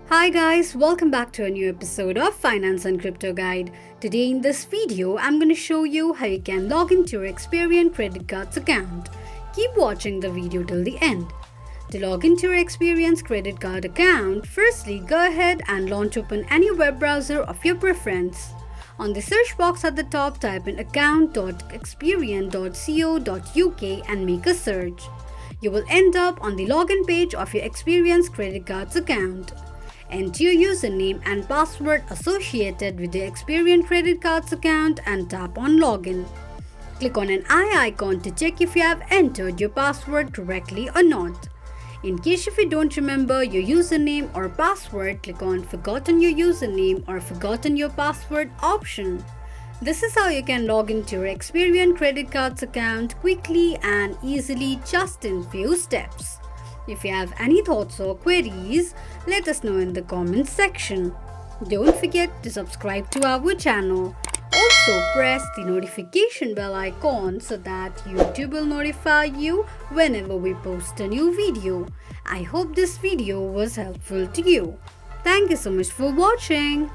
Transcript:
Hi guys, welcome back to a new episode of Finance and Crypto Guide. Today in this video, I'm going to show you how you can log into your Experian Credit Card's account. Keep watching the video till the end. To log into your Experian's credit card account, firstly go ahead and launch open any web browser of your preference. On the search box at the top, type in account.experian.co.uk and make a search. You will end up on the login page of your Experian's credit card's account. Enter your username and password associated with the Experian credit card's account and tap on login. Click on an eye icon to check if you have entered your password correctly or not. In case if you don't remember your username or password, click on Forgotten your username or Forgotten your password option. This is how you can log into your Experian credit card's account quickly and easily just in few steps. If you have any thoughts or queries, let us know in the comments section. Don't forget to subscribe to our channel. Also press the notification bell icon so that YouTube will notify you whenever we post a new video. I hope this video was helpful to you. Thank you so much for watching.